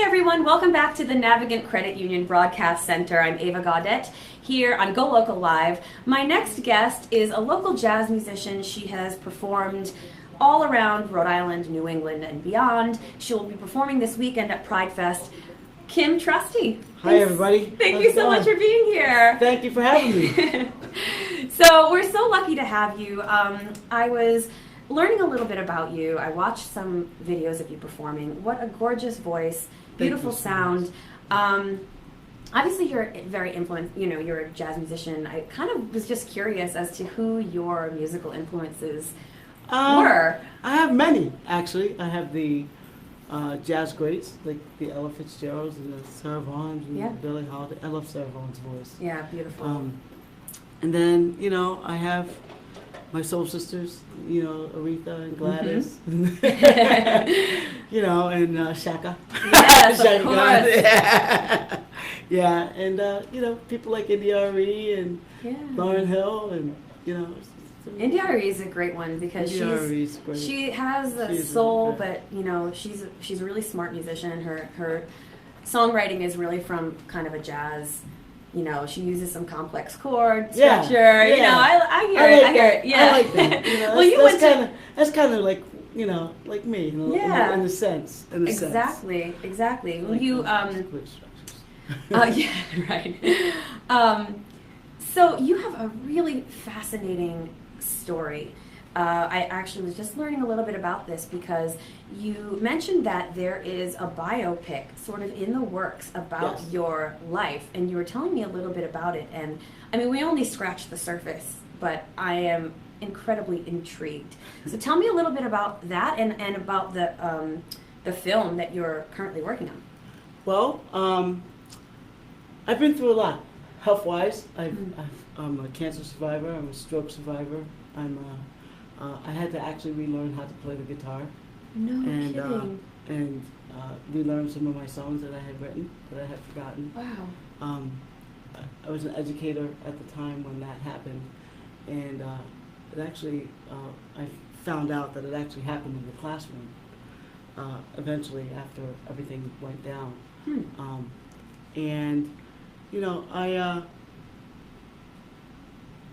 everyone, welcome back to the Navigant Credit Union Broadcast Center. I'm Ava Gaudet here on Go Local Live. My next guest is a local jazz musician. She has performed all around Rhode Island, New England, and beyond. She will be performing this weekend at Pride Fest. Kim Trusty. Hi, everybody. Thank you so much for being here. Thank you for having me. So we're so lucky to have you. I was learning a little bit about you. I watched some videos of you performing. What a gorgeous voice, beautiful sound. Obviously, you're very influenced. You know, you're a jazz musician. I kind of was just curious as to who your musical influences were. I have many, actually. I have the jazz greats, like the Ella Fitzgeralds and the Sarah Vaughan's and Yeah. Billie Holiday. I love Sarah Vaughan's voice. Yeah, beautiful. And then, you know, I have my soul sisters, you know, Aretha and Gladys, you know, and Shaka. Yes, Shaka of course. Khan. Yeah. Yeah, and, you know, people like India Arie and Lauryn Hill and, you know. India Arie is a great one because she has a soul, but you know she's a really smart musician. Her songwriting is really from kind of a jazz. You know, she uses some complex chord structure. Yeah. You know, I hear it. Yeah, I like that. You know, that's kind of like, you know, like me. In the sense. Exactly. Well, Like you chord structures. yeah, right. So you have a really fascinating story. I actually was just learning a little bit about this because you mentioned that there is a biopic sort of in the works about your life, and you were telling me a little bit about it. And I mean, we only scratched the surface, but I am incredibly intrigued. So tell me a little bit about that and about the film that you're currently working on. Well, I've been through a lot, health-wise. I'm a cancer survivor. I'm a stroke survivor. I had to actually relearn how to play the guitar. No kidding. And relearn some of my songs that I had written that I had forgotten. Wow. I was an educator at the time when that happened, and it actually I found out that it actually happened in the classroom. Eventually, after everything went down, and you know,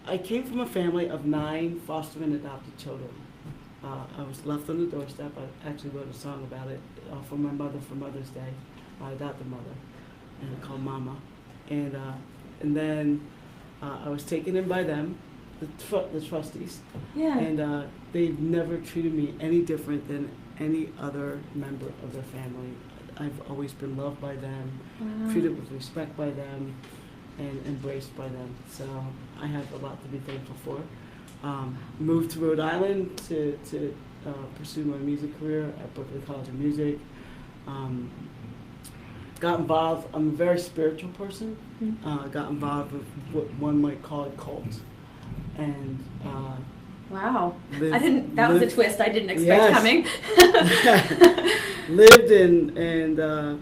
I came from a family of 9 foster and adopted children. I was left on the doorstep. I actually wrote a song about it for my mother for Mother's Day, my adopted mother, and called Mama. And then I was taken in by them, the trustees. Yeah. And they've never treated me any different than any other member of their family. I've always been loved by them, treated with respect by them, and embraced by them. So I have a lot to be thankful for. Moved to Rhode Island to pursue my music career at Berkeley College of Music. Got involved, I'm a very spiritual person. Got involved with what one might call a cult. And wow. That was a twist I didn't expect coming. Lived and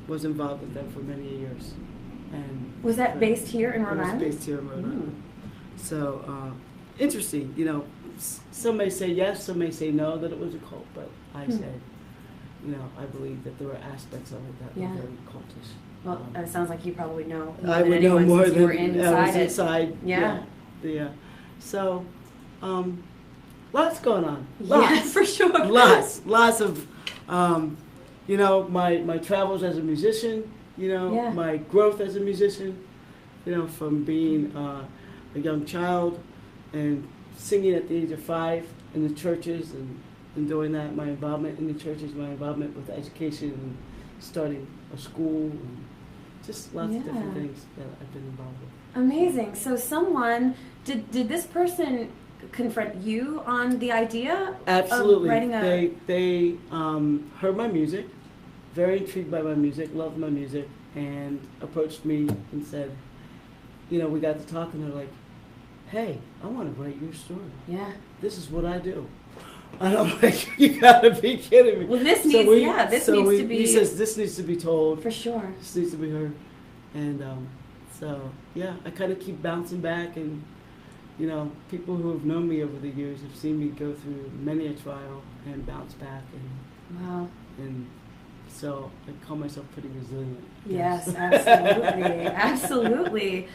was involved with them for many years. And was that based here in Rhode Island? It was based here in Rhode Island. So, interesting, you know, some may say yes, some may say no, that it was a cult, but I said, you know, I believe that there were aspects of it that were very cultish. Well, it sounds like you probably know more I than would know anyone more since than you were inside it. Inside. Yeah. So, lots going on. Yeah, for sure. Lots of, you know, my travels as a musician, you know, my growth as a musician, you know, from being a young child and singing at the age of 5 in the churches and doing that, my involvement in the churches, my involvement with education and starting a school, and just lots of different things that I've been involved with. Amazing. So did this person confront you on the idea Absolutely. of writing a... They heard my music, very intrigued by my music, loved my music, and approached me and said, you know, we got to talk, and they're like, hey, I want to write your story. Yeah. This is what I do. And I'm like, you gotta be kidding me. Well, this needs to be... He says, this needs to be told. For sure. This needs to be heard. And so, yeah, I kind of keep bouncing back, and, you know, people who have known me over the years have seen me go through many a trial and bounce back and, Wow. And so I call myself pretty resilient. Yes, absolutely. Absolutely.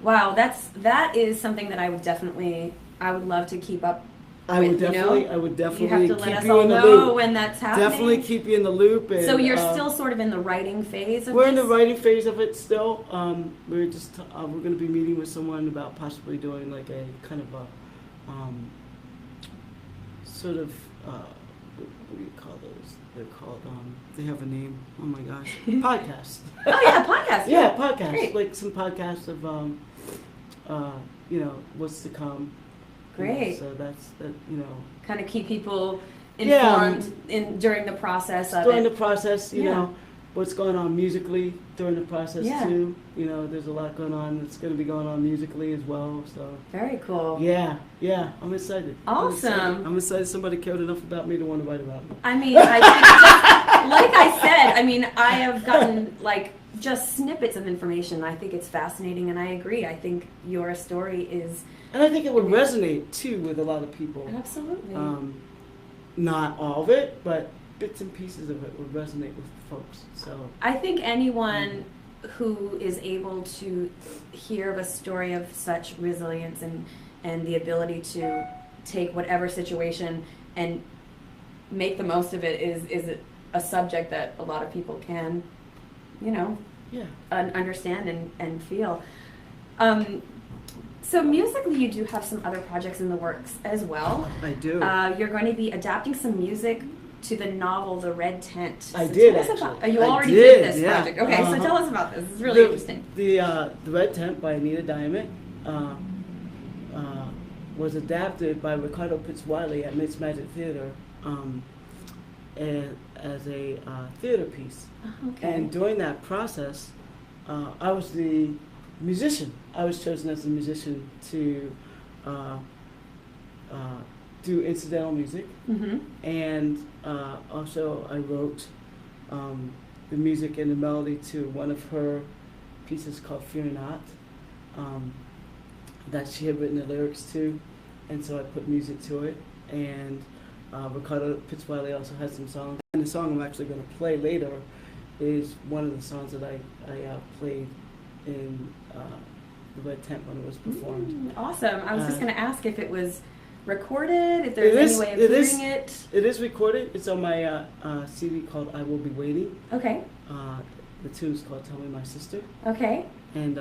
Wow, that is something that I would love to keep up I with, would definitely, I would You have definitely to let keep us you all in the know loop. when that's happening. Definitely keep you in the loop. And, So you're still sort of in the writing phase of we're this? in the writing phase of it still. We're going to be meeting with someone about possibly doing like a kind of a sort of what do you call those? They're called they have a name. Oh my gosh, podcast. Oh yeah, podcast. Yeah, podcast. Great. Like some podcasts of what's to come. Great. So that's that. Kind of keep people Yeah. informed during the process of During it. the process, you Yeah. know, what's going on musically during the process Yeah. too. There's a lot going on that's going to be going on musically as well. So Very cool. yeah, I'm excited. Awesome. I'm excited somebody cared enough about me to want to write about me. I mean, I think just, like I said, I mean, I have gotten just snippets of information. I think it's fascinating, and I agree. I think your story is And I think it would resonate too with a lot of people. absolutely. Not all of it, but bits and pieces of it would resonate with folks. So I think anyone who is able to hear of a story of such resilience and the ability to take whatever situation and make the most of it is a subject that a lot of people can, yeah. understand and feel. So musically, you do have some other projects in the works as well. I do. You're going to be adapting some music to the novel The Red Tent. I So did, tell us actually. about, you I already did, did this yeah. project. Okay, Uh-huh. so tell us about this. This is really interesting. The Red Tent by Anita Diamond was adapted by Ricardo Pitts-Wiley at Mixed Magic Theater as a theater piece. Okay. And during that process, I was the musician. I was chosen as the musician to do incidental music. Mm-hmm. And also I wrote the music and the melody to one of her pieces called Fear Not, that she had written the lyrics to, and so I put music to it. And Ricardo Pitts-Wiley also has some songs. And the song I'm actually going to play later is one of the songs that I played in the Red Tent when it was performed. Awesome. I was just going to ask if it was recorded, if there's any way of hearing it. It is recorded. It's on my CD called I Will Be Waiting. Okay. The tune is called Tell Me My Sister. Okay. And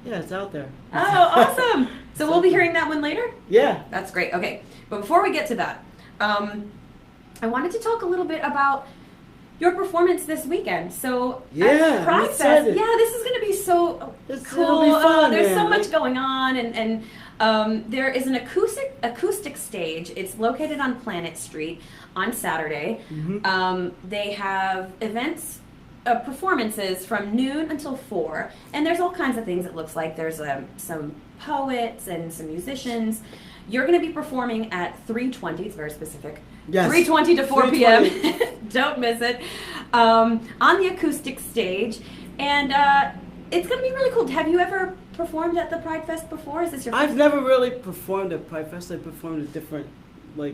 yeah, it's out there. Oh, awesome. So we'll be hearing that one later? Yeah. That's great. Okay. But before we get to that, I wanted to talk a little bit about your performance this weekend. So at Pride Fest, this is going to be so cool. It'll be fun, there's so man. much going on, and there is an acoustic stage. It's located on Planet Street on Saturday. Mm-hmm. They have events, performances from noon until 4, and there's all kinds of things. It looks like there's some poets and some musicians. You're going to be performing at 3:20. It's very specific. Yes. 3:20 to 4 p.m. Don't miss it. On the acoustic stage, and it's going to be really cool. Have you ever performed at the Pride Fest before? Is this your first? I've never really performed at Pride Fest. I performed at different, what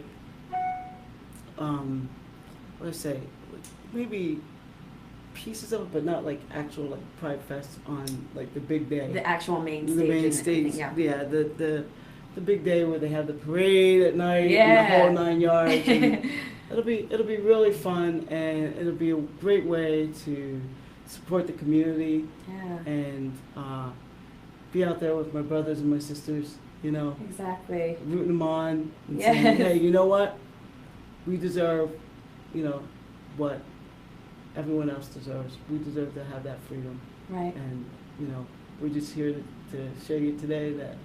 do I say, maybe pieces of it, but not like actual Pride Fest on the big day. The actual main stage. The main and stage. everything, Yeah. The big day where they have the parade at night Yeah. and the whole 9 yards. And it'll be really fun, and it'll be a great way to support the community Yeah. and be out there with my brothers and my sisters, Exactly. rooting them on and Yes. saying, hey, you know what? We deserve, what everyone else deserves. We deserve to have that freedom. Right. And, we're just here to show you today that,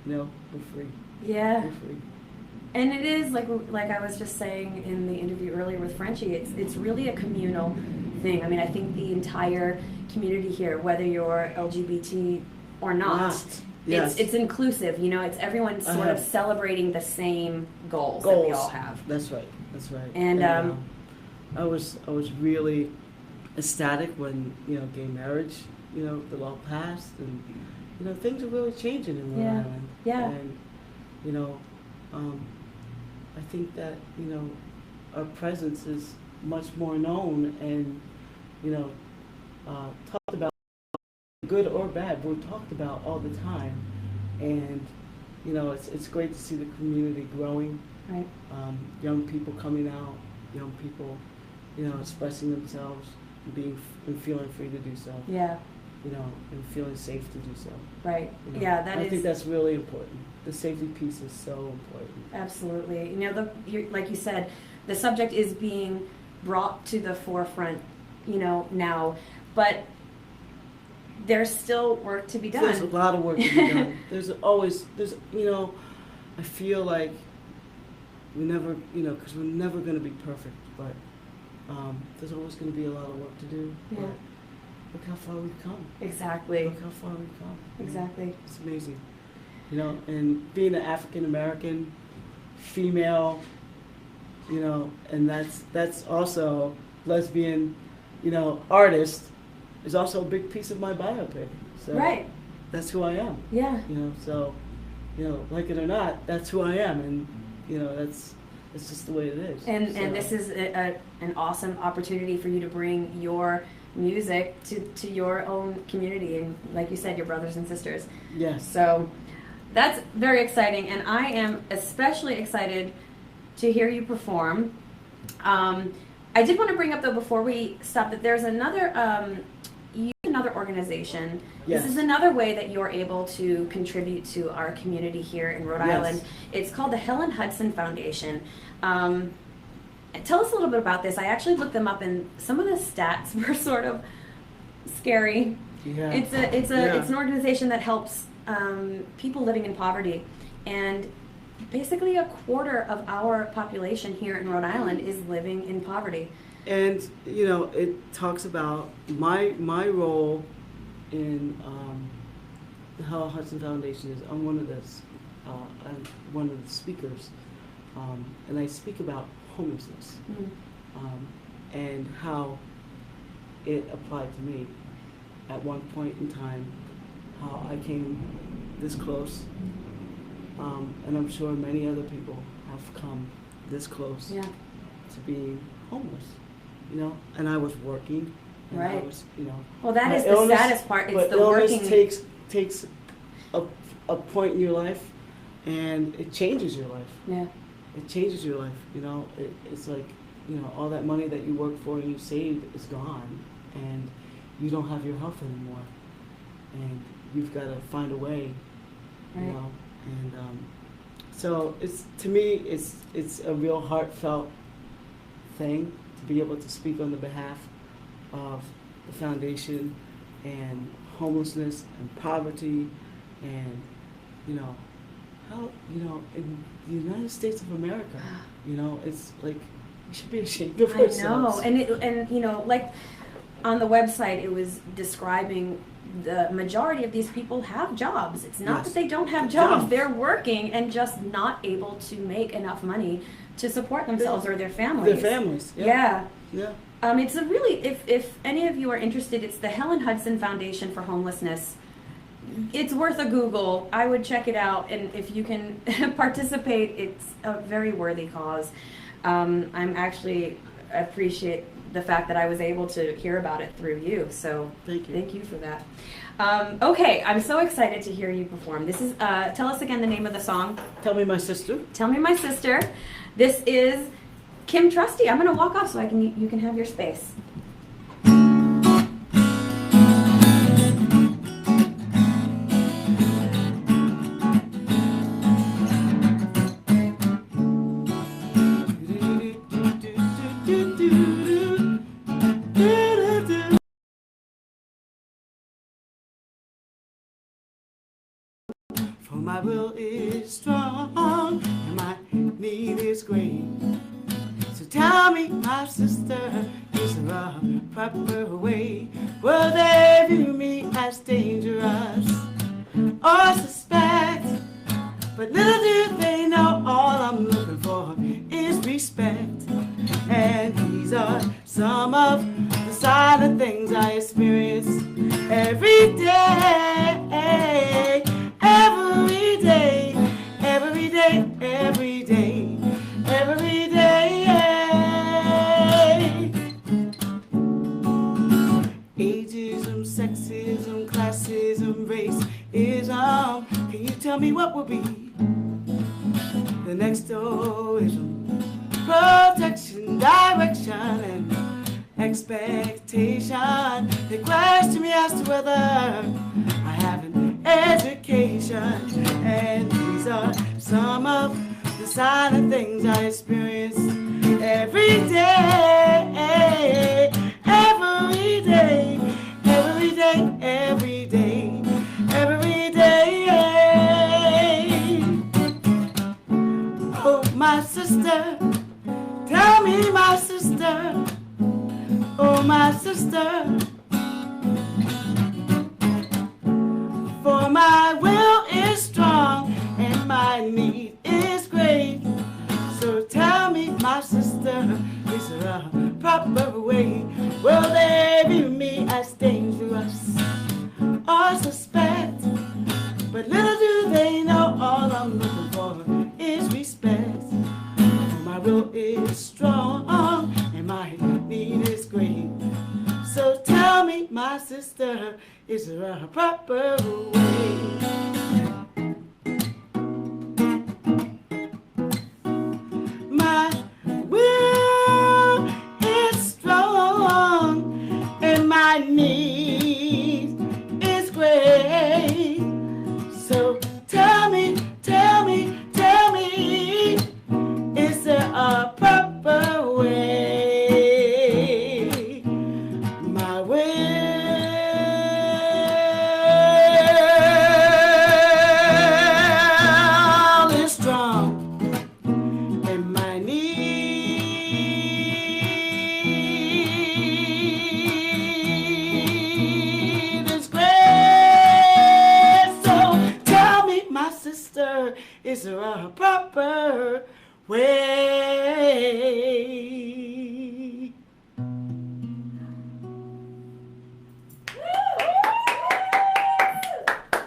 we're free. Yeah. We're free. And it is like I was just saying in the interview earlier with Frenchie. It's really a communal thing. I mean, I think the entire community here, whether you're LGBT or not, Yes. it's inclusive. It's everyone sort of celebrating the same goals that we all have. That's right. That's right. And I was really ecstatic when gay marriage the law passed, and things are really changing in Rhode Island. Yeah. And I think that our presence is much more known and, talked about, good or bad. We're talked about all the time, and it's great to see the community growing. Right. Young people coming out, young people, expressing themselves, and feeling free to do so. Yeah. And feeling safe to do so. Right. Yeah, I think that's really important. The safety piece is so important. Absolutely. Like you said, the subject is being brought to the forefront, now, but there's still work to be done. There's a lot of work to be done. there's I feel like we never, because we're never going to be perfect, but there's always going to be a lot of work to do. Yeah. But look how far we've come. Exactly. Look how far we've come. Exactly. It's amazing. And being an African American female, and that's also lesbian, artist is also a big piece of my biopic. So right. That's who I am. Yeah. So, like it or not, that's who I am, and it's just the way it is. And this is an awesome opportunity for you to bring your music to your own community, and like you said, your brothers and sisters. Yes. So that's very exciting, and I am especially excited to hear you perform. I did want to bring up, though, before we stop, that there's another organization. Yes. This is another way that you're able to contribute to our community here in Rhode Island. It's called the Helen Hudson Foundation. Tell us a little bit about this. I actually looked them up, and some of the stats were sort of scary. Yeah. It's an organization that helps people living in poverty, and basically a quarter of our population here in Rhode Island is living in poverty. And it talks about my role in the Helen Hudson Foundation is I'm one of the speakers, and I speak about homelessness, and how it applied to me at one point in time, how I came this close, and I'm sure many other people have come this close to being homeless, and I was working, and right. I was, well, that is the saddest part. It's the illness working. takes a point in your life, and it changes your life. Yeah. It changes your life, it's like, all that money that you worked for and you saved is gone, and you don't have your health anymore, and you've got to find a way, right. And so to me, it's a real heartfelt thing to be able to speak on the behalf of the foundation and homelessness and poverty, and how in the United States of America, it's like we should be ashamed of ourselves. I know, and like on the website, it was describing the majority of these people have jobs. It's not that they don't have jobs; they're working and just not able to make enough money to support themselves or their families. Their families, yeah. Yeah. It's a really, if any of you are interested, it's the Helen Hudson Foundation for Homelessness. It's worth a Google. I would check it out, and if you can participate, it's a very worthy cause. I'm actually appreciate the fact that I was able to hear about it through you. So thank you for that. Okay, I'm so excited to hear you perform. This is tell us again the name of the song. Tell Me My Sister. Tell Me My Sister. This is Kim Trusty. I'm going to walk off so you can have your space. For my will is strong and my need is great. So tell me, my sister, is there a proper way? Will they view me as dangerous or suspect? But little do they know all I'm looking for is respect. And these are some of the silent things I experience every day. Every day, every day, every day, every day. tell me what will be. The next door is protection, direction, and expectation. They question me as to whether I have an education, and these are some of the silent things I experience every day, every day, every day, every day, every day. Oh, my sister, tell me, my sister, oh, my sister, for my will is strong and my need is great. So tell me, my sister, is there a proper way? Will they view me as dangerous or suspect? But little do they know all I'm looking for is respect. My will is strong and my need is great. So tell me, my sister, is there a proper way? My will is strong and my need is great. So tell me, tell me, tell me, is there a proper way? My will is strong and my need is great. So tell me, my sister, is there a proper way?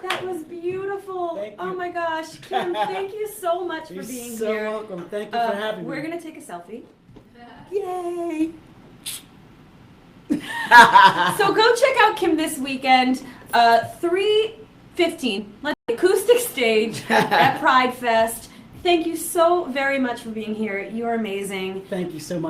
That was beautiful. Thank you. Oh my gosh, Kim, thank you so much for You're being so here. welcome. Thank you for having me. We're gonna take a selfie. Yay! So go check out Kim this weekend, 3:15, acoustic stage at Pride Fest. Thank you so very much for being here. You're amazing. Thank you so much.